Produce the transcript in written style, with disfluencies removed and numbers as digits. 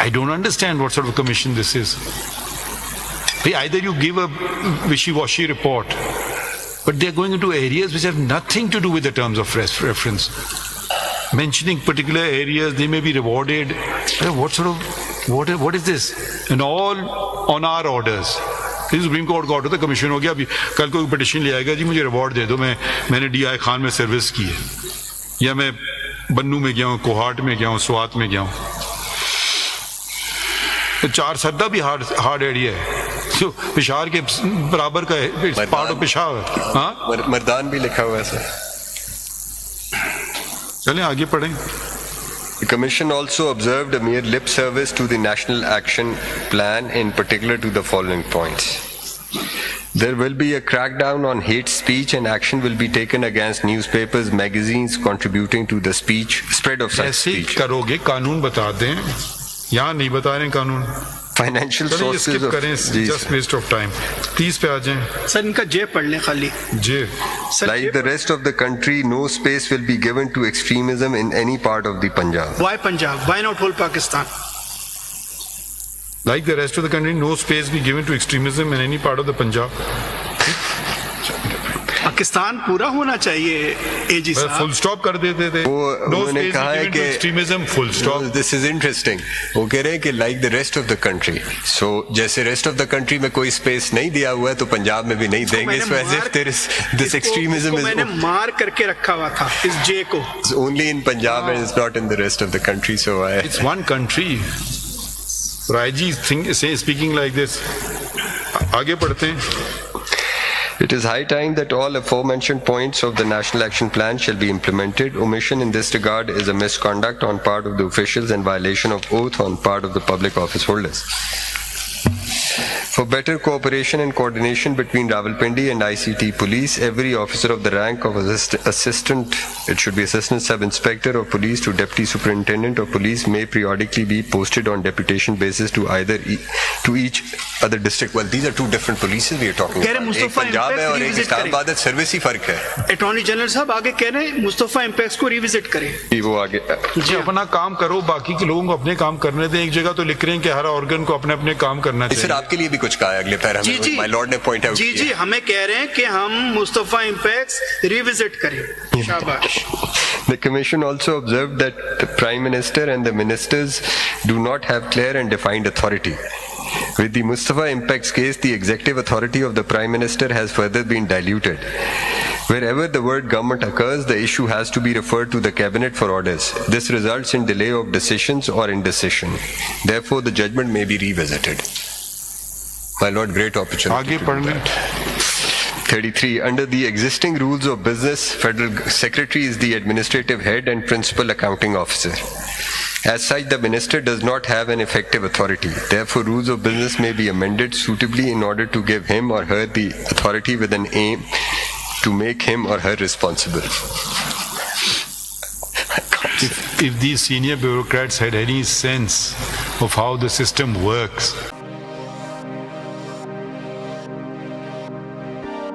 I don't understand what sort of commission this is. Either you give a wishy-washy report, but they're going into areas which have nothing to do with the terms of reference. Mentioning particular areas, they may be rewarded. What is this? And all on our orders. Supreme court का order था, commission हो गया, अभी कल कोई petition ले आएगा, जी मुझे रिवॉर्ड दे दो, मैंने DI खान में सर्विस की है, या मैं बन्नू में गया हूँ, कोहाट में गया हूँ, स्वात में गया हूँ. चार सद्दा भी हार्ड एरिया है, तो पिशावर के बराबर का है, पार्ट ऑफ पिशावर. हाँ, मर्दान भी लिखा हुआ है सर. चलें आगे पढ़ें. The Commission also observed a mere lip service to the National Action Plan, in particular to the following points. There will be a crackdown on hate speech and action will be taken against newspapers, magazines contributing to the spread of such ऐसे speech. करोगे, कानून बता दें, यहाँ नहीं बता रहे कानून. Financial sources of... just waste of time. 30 पे आ जाएं. सर इनका जे पढ़ लें खाली. जे. Like the rest of the country, no space will be given to extremism in any part of the Punjab. Why Punjab? Why not whole Pakistan? Like the rest of the country, no space be given to extremism in any part of the Punjab. Pakistan पूरा होना चाहिए एजी साहब. Full stop कर देते थे. उन्होंने कहा है कि extremism full stop. This is interesting. वो कह रहे हैं कि like the rest of the country, so जैसे रेस्ट ऑफ द कंट्री में कोई स्पेस नहीं दिया हुआ है तो पंजाब में भी नहीं देंगे. So as if there is this extremism is, मैंने मार करके रखा हुआ था इस जे को. Only in Punjab and is not in the rest of the country. So it's one country. Raiji speaking like this. आगे पढ़ते हैं. It is high time that all aforementioned points of the National Action Plan shall be implemented. Omission in this regard is a misconduct on part of the officials and violation of oath on part of the public office holders. For better cooperation and coordination between Rawalpindi and ICT police, every officer of the rank of assistant, it should be assistant sub-inspector of police to deputy superintendent of police, may periodically be posted on deputation basis to to each other district. Well, these are two different polices we are talking about. एक पंजाब है और एक इस्लामाबाद है, service ही फर्क है. Attorney general साहब आगे कह रहे हैं मुस्तफा इम्पैक्ट्स को रिविजिट करें. वो आगे जी अपना काम करो, बाकी के लोगों को अपने काम करने दें. एक जगह तो लिख रहे हैं कि हर ऑर्गन को अपने अपने काम करना चाहिए. सर आपके लिए भी कुछ कहा है अगले पैरा में, माय लॉर्ड ने पॉइंट आउट किया. जी हमें कह रहे हैं कि हम मुस्तफा इम्पैक्ट्स रिविजिट करें. शाबाश. The Commission also observed that the Prime Minister and the ministers do not have clear and defined authority. With the Mustafa Impacts case, the executive authority of the Prime Minister has further been diluted. Wherever the word government occurs, the issue has to be referred to the cabinet for orders. This results in delay of decisions or indecision. Therefore, the judgment may be revisited. My Lord, great opportunity. आगे पढ़ने. 33. Under the existing rules of business, Federal Secretary is the administrative head and principal accounting officer. As such, the minister does not have an effective authority. Therefore, rules of business may be amended suitably in order to give him or her the authority with an aim to make him or her responsible. If these senior bureaucrats had any sense of how the system works,